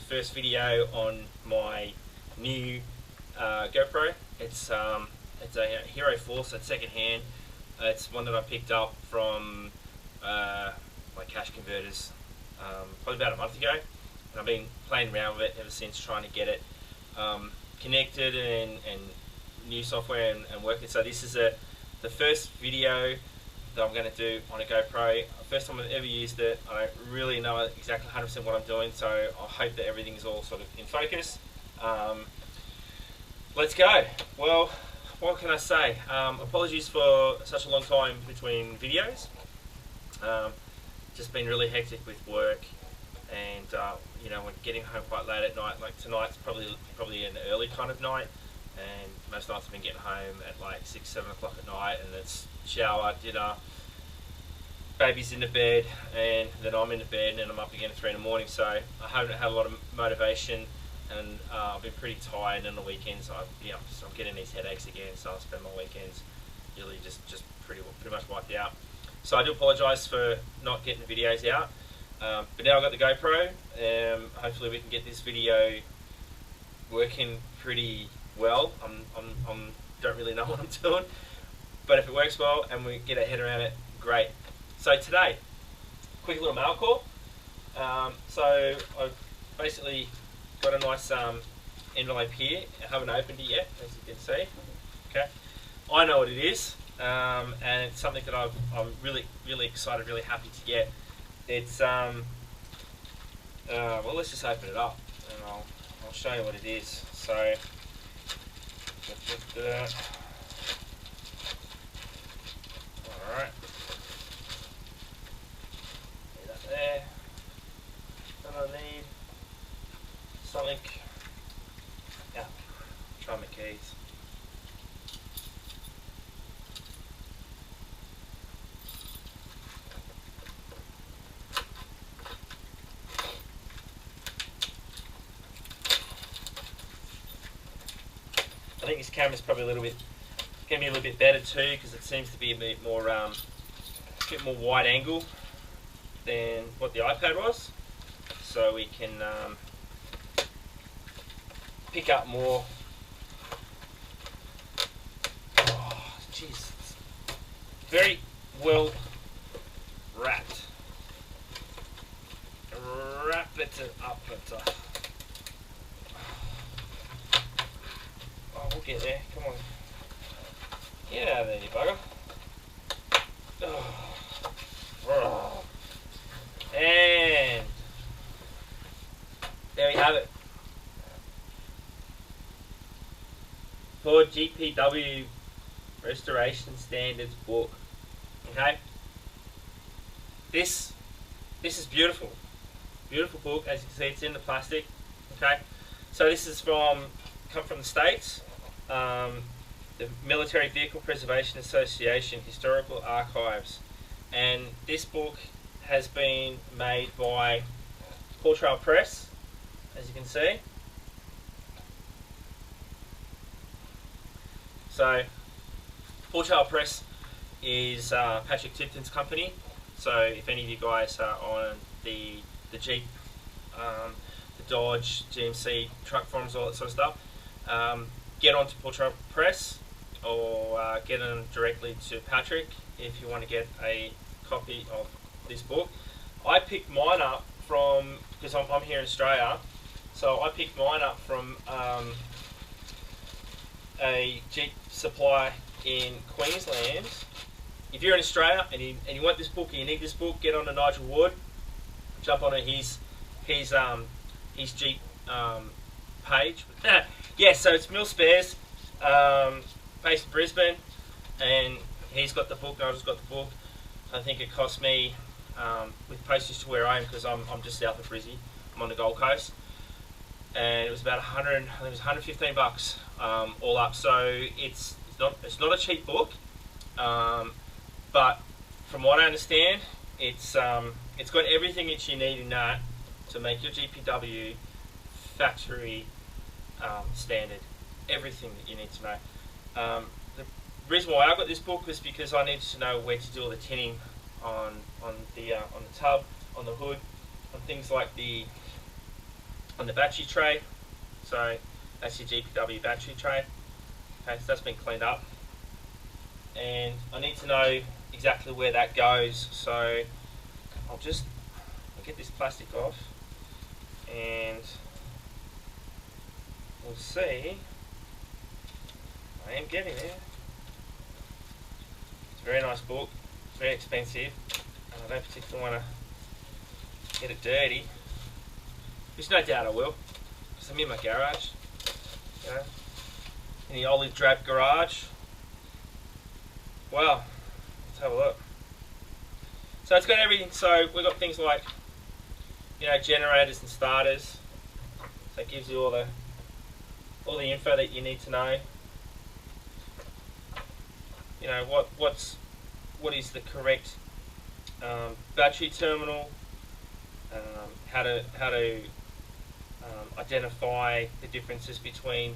first video on my new GoPro. It's a Hero 4, so it's second hand. It's one that I picked up from my cash converters probably about a month ago. And I've been playing around with it ever since, trying to get it connected and new software and working. So this is the first video that I'm going to do on a GoPro. First time I've ever used it. I don't really know exactly 100% what I'm doing, so I hope that everything is all sort of in focus. Let's go. Well, what can I say? Apologies for such a long time between videos. Just been really hectic with work, and you know, when getting home quite late at night. Like tonight's probably an early kind of night, and most nights I've been getting home at like 6, 7 o'clock at night, and it's shower, dinner, baby's in the bed, and then I'm in the bed, and then I'm up again at 3 in the morning. So I haven't had a lot of motivation, and I've been pretty tired. And on the weekends, I'm getting these headaches again, so I spend my weekends really just pretty much wiped out. So I do apologise for not getting the videos out, but now I've got the GoPro. Hopefully we can get this video working pretty well. I don't really know what I'm doing, but if it works well and we get our head around it, great. So today, quick little mail call. So I've basically got a nice envelope here. I haven't opened it yet, as you can see. Okay, I know what it is, and it's something that I'm really excited, really happy to get. It's well, let's just open it up, and I'll show you what it is. So. Alright. Get that there. Then I need something. Yeah. Try my keys. I think this camera's probably going to be a little bit better too, because it seems to be a bit more wide angle than what the iPad was, so we can pick up more. Oh, jeez, very well wrapped. Wrap it up. We'll get there, come on. Get out of there, you bugger. Oh. And there we have it. For GPW Restoration Standards book. Okay? This is beautiful. Beautiful book, as you can see, it's in the plastic. Okay? So this is come from the States. The Military Vehicle Preservation Association Historical Archives, and this book has been made by Paw Trail Press, as you can see. So Paw Trail Press is Patrick Tipton's company. So if any of you guys are on the Jeep, the Dodge, GMC truck forums, all that sort of stuff, get onto Paw Trail Press, or get on directly to Patrick if you want to get a copy of this book. I picked mine up from, because I'm here in Australia, so I picked mine up from a Jeep supply in Queensland. If you're in Australia and you want this book, and you need this book, get on to Nigel Wood, jump on his Jeep page. Yeah, so it's Mill Spares, based in Brisbane, and he's got the book. Nigel's got the book. I think it cost me, with postage to where I am, because I'm just south of Brizzy. I'm on the Gold Coast, and it was about 100. I think it was 115 bucks, all up. So it's not a cheap book, but from what I understand, it's got everything that you need in that to make your GPW factory standard. Everything that you need to know. The reason why I got this book was because I needed to know where to do all the tinning on the tub, on the hood, on things like the on the battery tray. So that's your GPW battery tray. Okay, so that's been cleaned up, and I need to know exactly where that goes. So I'll get this plastic off, and we'll see. I am getting there. It's a very nice book. It's very expensive, and I don't particularly want to get it dirty. There's no doubt I will, because I'm in my garage, you know, in the olive drab garage. Well, let's have a look. So it's got everything. So we've got things like, you know, generators and starters. So it gives you all the info that you need to know. You know, what is the correct battery terminal, how to identify the differences between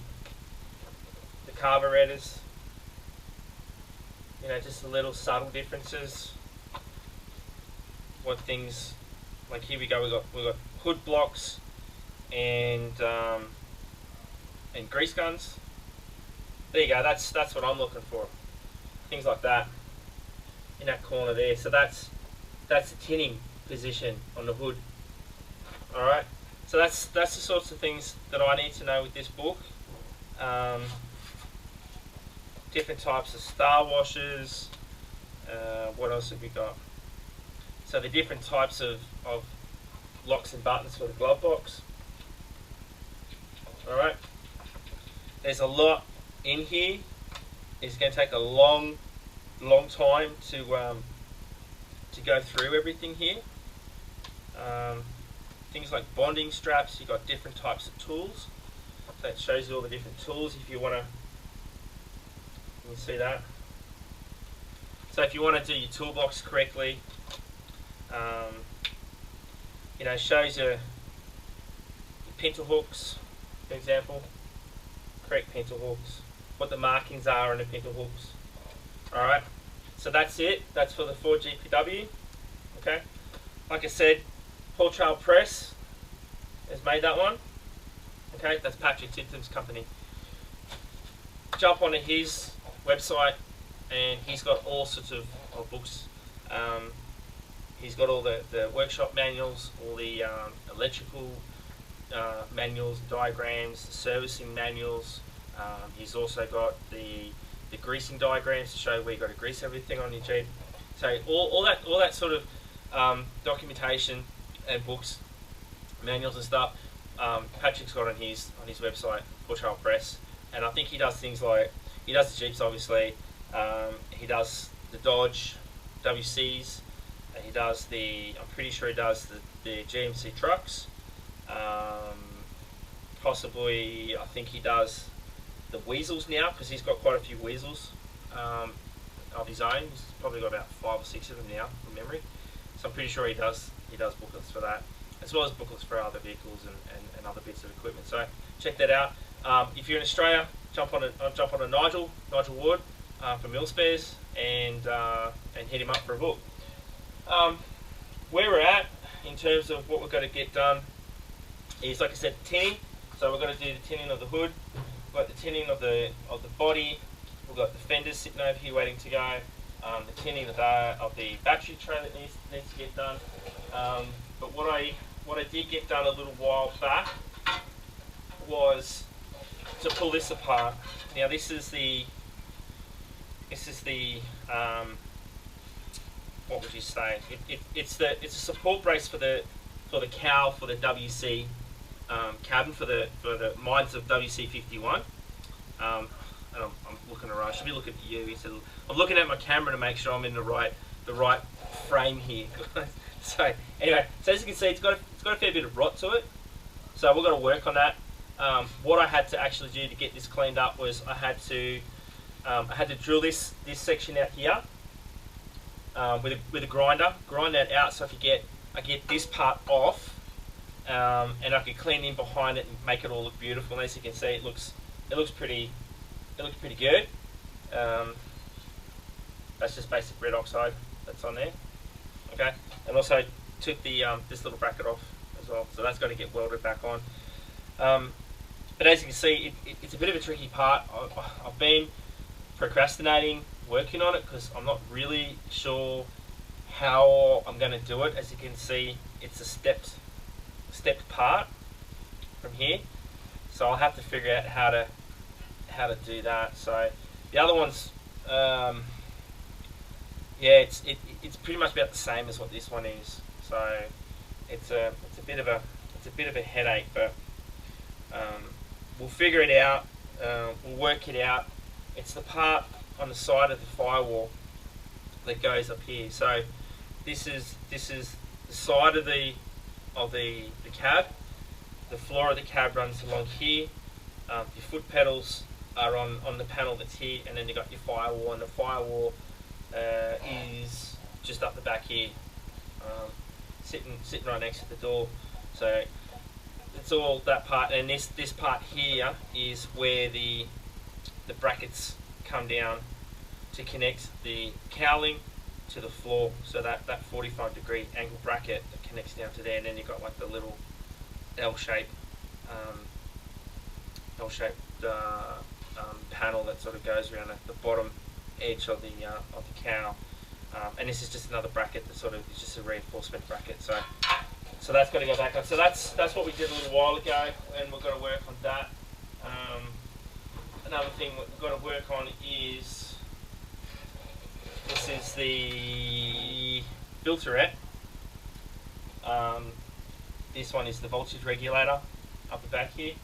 the carburetors. You know, just the little subtle differences. What things, like here we go. We got hood blocks and grease guns. There you go. That's what I'm looking for. Things like that in that corner there. So that's the tinning position on the hood. All right. So that's the sorts of things that I need to know with this book. Different types of star washers. What else have we got? So the different types of locks and buttons for the glove box. All right. There's a lot in here. It's going to take a long time to go through everything here. Things like bonding straps. You've got different types of tools. So it shows you all the different tools if you want to. You can see that. So if you want to do your toolbox correctly, you know, shows you your pintle hooks, for example, correct pintle hooks, what the markings are on the pintle hooks. Alright, so that's it. That's for the Ford GPW. Okay, like I said, Paul Trail Press has made that one. Okay, that's Patrick Titham's company. Jump onto his website, and he's got all sorts of books. He's got all the workshop manuals, all the electrical manuals, diagrams, the servicing manuals. He's also got the greasing diagrams to show where you've got to grease everything on your Jeep. So all that sort of documentation and books, manuals and stuff, Patrick's got on his website, Paul Trail Press. And I think he does things like, he does the Jeeps obviously, he does the Dodge WCs, he does I'm pretty sure he does the GMC trucks, possibly I think he does the Weasels now, because he's got quite a few Weasels of his own. He's probably got about 5 or 6 of them now from memory, so I'm pretty sure he does booklets for that, as well as booklets for other vehicles and other bits of equipment. So check that out. If you're in Australia, jump on Nigel Ward from Mill Spares, and hit him up for a book. Where we're at in terms of what we're going to get done is, like I said, tinning. So we're going to do the tinning of the hood. We've got the tinning of the body. We've got the fenders sitting over here waiting to go. The tinning of the battery tray that needs to get done. But what I did get done a little while back was to pull this apart. Now this is the what would you say? It's a support brace for the cowl for the WC cabin for the mine's of WC51. And I'm looking around. I should be looking at you. I'm looking at my camera to make sure I'm in the right frame here. So anyway, so as you can see, it's got a fair bit of rot to it. So we've got to work on that. What I had to actually do to get this cleaned up was I had to drill this section out here with a grind that out, so I get this part off, and I could clean in behind it and make it all look beautiful. And as you can see, it looks pretty good. That's just basic red oxide that's on there. Okay, and also took the this little bracket off as well, so that's got to get welded back on. But as you can see, it's a bit of a tricky part. I've been procrastinating working on it because I'm not really sure how I'm going to do it. As you can see, it's a stepped part from here, so I'll have to figure out how to do that. So the other one's yeah, it's pretty much about the same as what this one is. So it's a bit of a headache, but we'll figure it out. We'll work it out. It's the part on the side of the firewall that goes up here. So this is the side of the cab. The floor of the cab runs along here. Your foot pedals are on the panel that's here, and then you got your firewall, and the firewall is just up the back here, sitting right next to the door. So it's all that part, and this part here is where the brackets come down to connect the cowling to the floor. So that 45-degree angle bracket that connects down to there, and then you've got like the little L-shaped panel that sort of goes around at the bottom edge of the cowl, and this is just another bracket that sort of is just a reinforcement bracket. So that's got to go back on. So that's what we did a little while ago, and we've got to work on that. Another thing we've got to work on is this is the filterette. This one is the voltage regulator up the back here.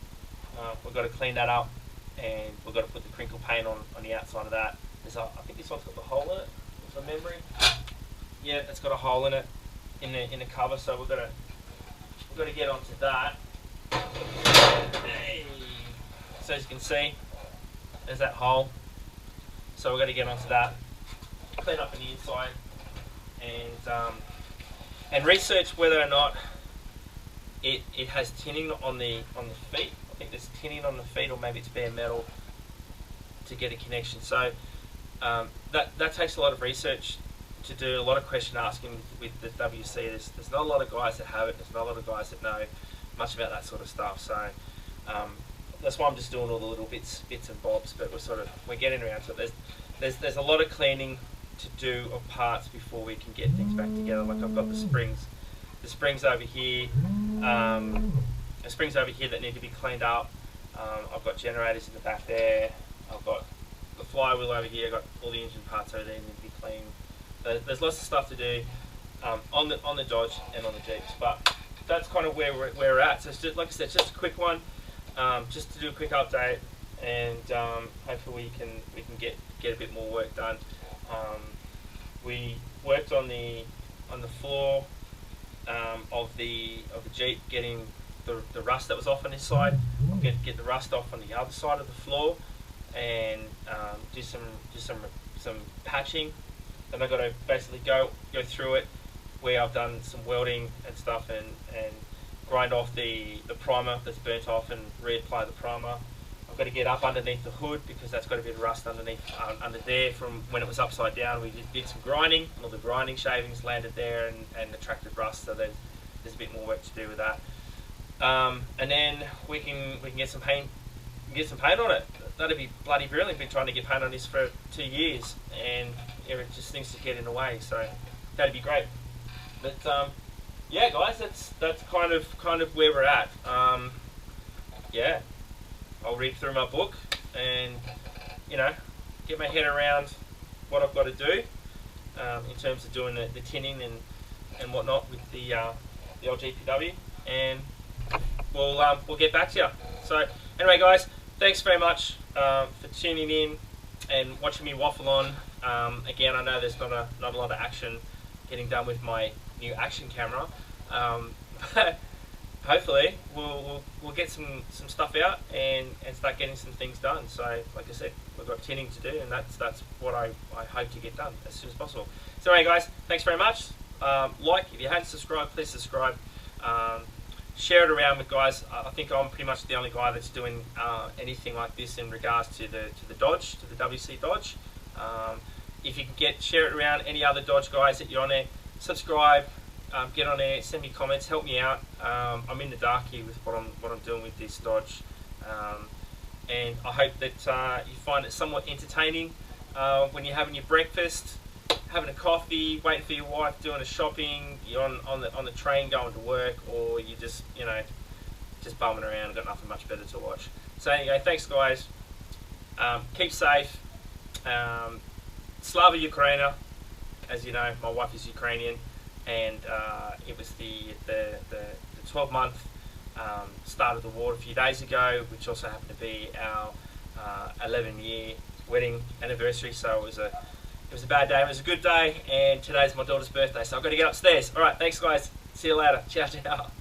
We've got to clean that up, and we've got to put the crinkle paint on the outside of that. I think this one's got the hole in it, from memory. Yeah, it's got a hole in it in the cover, so we've got to get onto that. Hey. So as you can see, there's that hole. So we've got to get onto that, clean up on the inside, and research whether or not it has tinning on the feet. I think there's tinning on the feet, or maybe it's bare metal to get a connection. So that takes a lot of research to do, a lot of question asking with the WC. There's not a lot of guys that have it. There's not a lot of guys that know much about that sort of stuff. So that's why I'm just doing all the little bits and bobs. But we're getting around to it. There's a lot of cleaning to do of parts before we can get things back together. Like I've got the springs over here. The springs over here that need to be cleaned up. I've got generators in the back there. I've got the flywheel over here. I've got all the engine parts over there that need to be cleaned. There's lots of stuff to do on the Dodge and on the Jeeps, but that's kind of where we're at. So it's just, like I said, it's just a quick one, just to do a quick update, and hopefully we can get a bit more work done. We worked on the floor of the Jeep, getting the rust that was off on this side. Get the rust off on the other side of the floor, and do some patching. Then I've got to basically go through it, where I've done some welding and stuff, and grind off the primer that's burnt off and reapply the primer. I've got to get up underneath the hood, because that's got a bit of rust underneath under there from when it was upside down. We did some grinding, and all the grinding shavings landed there and attracted rust. So there's a bit more work to do with that. And then we can get some paint on it. That'd be bloody brilliant. Been trying to get paint on this for 2 years, and it just seems to get in the way. So that'd be great. But yeah, guys, that's kind of where we're at. Yeah, I'll read through my book and get my head around what I've got to do in terms of doing the tinning and whatnot with the old GPW, and we'll get back to you. So anyway, guys, thanks very much for tuning in and watching me waffle on. Again, I know there's not a lot of action getting done with my new action camera, but hopefully we'll get some stuff out and start getting some things done. So like I said, we've got tinning to do, and that's what I hope to get done as soon as possible. So anyway, guys, thanks very much. If you haven't subscribed, please subscribe. Share it around with guys. I think I'm pretty much the only guy that's doing anything like this in regards to the Dodge, to the WC Dodge. If you can share it around, any other Dodge guys that you're on there, subscribe, get on there, send me comments, help me out. I'm in the dark here with what I'm doing with this Dodge, and I hope that you find it somewhat entertaining when you're having your breakfast, having a coffee, waiting for your wife, doing a shopping, you're on the train going to work, or you just just bumming around, got nothing much better to watch. So anyway, thanks guys. Keep safe. Slava Ukraina, as you know, my wife is Ukrainian, and it was the 12-month start of the war a few days ago, which also happened to be our 11-year wedding anniversary. So it was a bad day. It was a good day, and today's my daughter's birthday, so I've got to get upstairs. All right, thanks guys. See you later. Ciao, ciao.